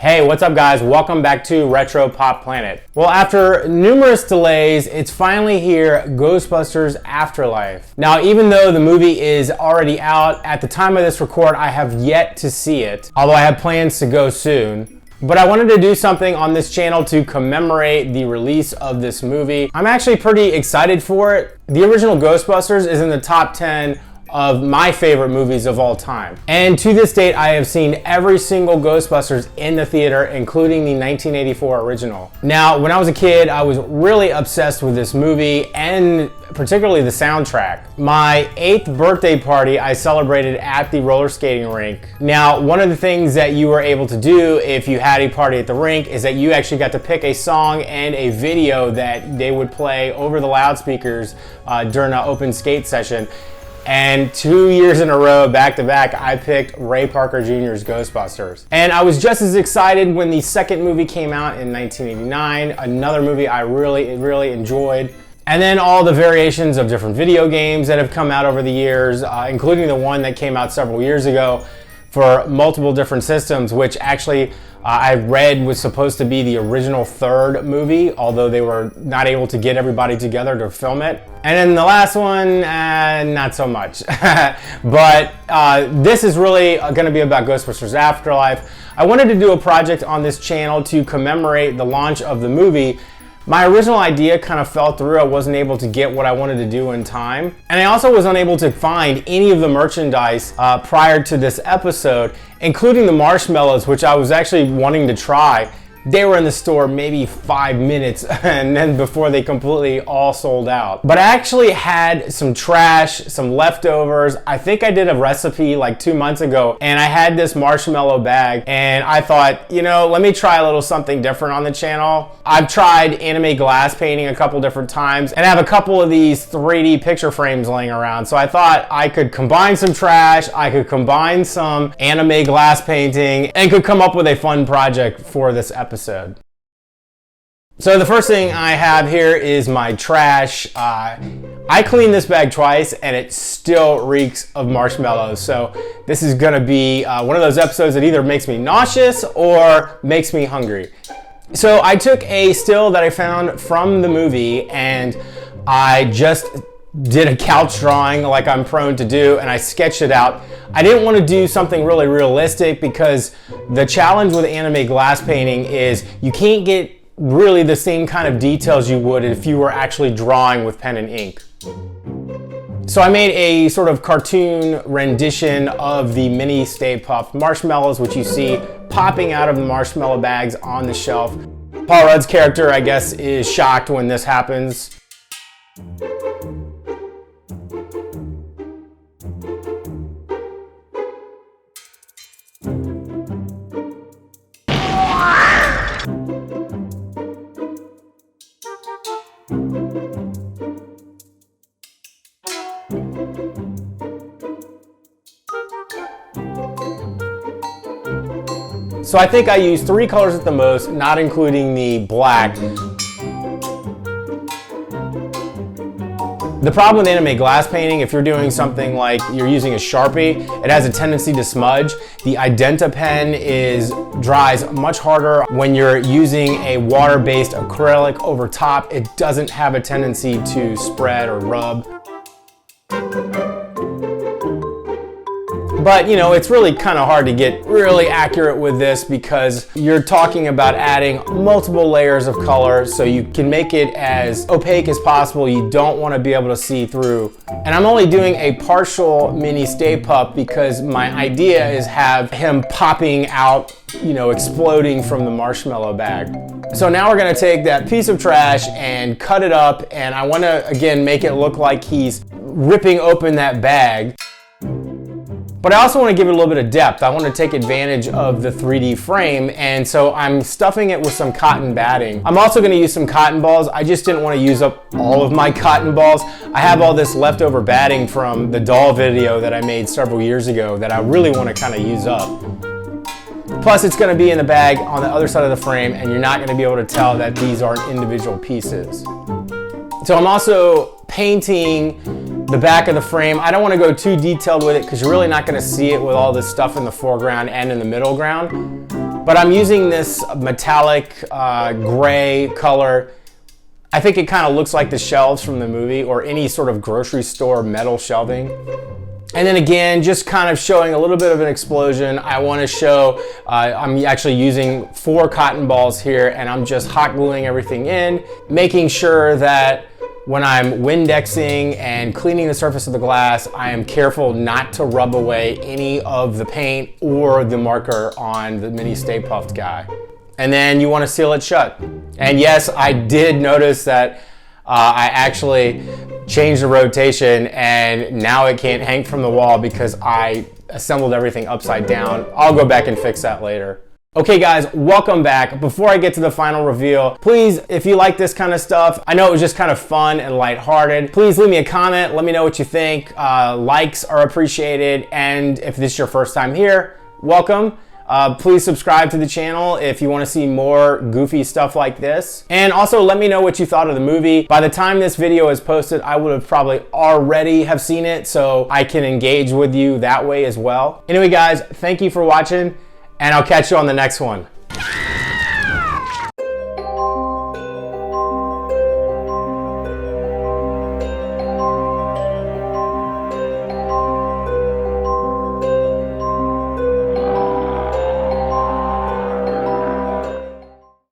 Hey, what's up guys? Welcome back to Retro Pop Planet. Well, after numerous delays, it's finally here, Ghostbusters Afterlife. Now, even though the movie is already out, at the time of this record, I have yet to see it, although I have plans to go soon. But I wanted to do something on this channel to commemorate the release of this movie. I'm actually pretty excited for it. The original Ghostbusters is in the top 10 of my favorite movies of all time. And to this date, I have seen every single Ghostbusters in the theater, including the 1984 original. Now, when I was a kid, I was really obsessed with this movie and particularly the soundtrack. My 8th birthday party, I celebrated at the roller skating rink. Now, one of the things that you were able to do if you had a party at the rink is that you actually got to pick a song and a video that they would play over the loudspeakers during an open skate session. And 2 years in a row, back to back, I picked Ray Parker Jr.'s Ghostbusters. And I was just as excited when the second movie came out in 1989, another movie I really enjoyed. And then all the variations of different video games that have come out over the years, including the one that came out several years ago for multiple different systems, which actually I read was supposed to be the original third movie, although they were not able to get everybody together to film it. And then the last one, not so much. But this is really going to be about Ghostbusters Afterlife. I wanted to do a project on this channel to commemorate the launch of the movie. My original idea kind of fell through. I wasn't able to get what I wanted to do in time. And I also was unable to find any of the merchandise prior to this episode, including the marshmallows, which I was actually wanting to try. They were in the store maybe 5 minutes and then before they completely all sold out. But I actually had some trash, some leftovers. I think I did a recipe like 2 months ago and I had this marshmallow bag and I thought, you know, let me try a little something different on the channel. I've tried anime glass painting a couple different times and I have a couple of these 3D picture frames laying around. So I thought I could combine some trash, I could combine some anime glass painting and could come up with a fun project for this episode. So the first thing I have here is my trash. I cleaned this bag twice and it still reeks of marshmallows. So this is gonna be one of those episodes that either makes me nauseous or makes me hungry. So I took a still that I found from the movie and I just did a couch drawing like I'm prone to do and I sketched it out. I didn't want to do something really realistic because the challenge with anime glass painting is you can't get really the same kind of details you would if you were actually drawing with pen and ink. So I made a sort of cartoon rendition of the Mini Stay Puft marshmallows, which you see popping out of the marshmallow bags on the shelf. Paul Rudd's character, I guess, is shocked when this happens. So I think I used 3 colors at the most, not including the black. The problem with anime glass painting, if you're doing something like you're using a Sharpie, it has a tendency to smudge. The Identa pen dries much harder. When you're using a water-based acrylic over top, it doesn't have a tendency to spread or rub. But you know, it's really kind of hard to get really accurate with this because you're talking about adding multiple layers of color so you can make it as opaque as possible. You don't want to be able to see through. And I'm only doing a partial Mini Stay Puft because my idea is have him popping out, you know, exploding from the marshmallow bag. So now we're gonna take that piece of trash and cut it up, and I wanna, again, make it look like he's ripping open that bag. But I also want to give it a little bit of depth. I want to take advantage of the 3D frame, and so I'm stuffing it with some cotton batting. I'm also going to use some cotton balls. I just didn't want to use up all of my cotton balls. I have all this leftover batting from the doll video that I made several years ago that I really want to kind of use up. Plus, it's going to be in the bag on the other side of the frame, and you're not going to be able to tell that these aren't individual pieces. So I'm also painting the back of the frame. I don't want to go too detailed with it because you're really not going to see it with all this stuff in the foreground and in the middle ground. But I'm using this metallic gray color. I think it kind of looks like the shelves from the movie or any sort of grocery store metal shelving. And then again, just kind of showing a little bit of an explosion. I want to show, I'm actually using 4 cotton balls here, and I'm just hot gluing everything in, making sure that when I'm Windexing and cleaning the surface of the glass, I am careful not to rub away any of the paint or the marker on the Mini Stay Puft guy. And then you want to seal it shut. And yes, I did notice that I actually changed the rotation and now it can't hang from the wall because I assembled everything upside down. I'll go back and fix that later. Okay guys, welcome back. Before I get to the final reveal, please, if you like this kind of stuff, I know it was just kind of fun and lighthearted, please leave me a comment, let me know what you think. Likes are appreciated, and if this is your first time here, welcome. Please subscribe to the channel if you want to see more goofy stuff like this. And also let me know what you thought of the movie. By the time this video is posted, I would have probably already have seen it, so I can engage with you that way as well. Anyway guys, thank you for watching, and I'll catch you on the next one.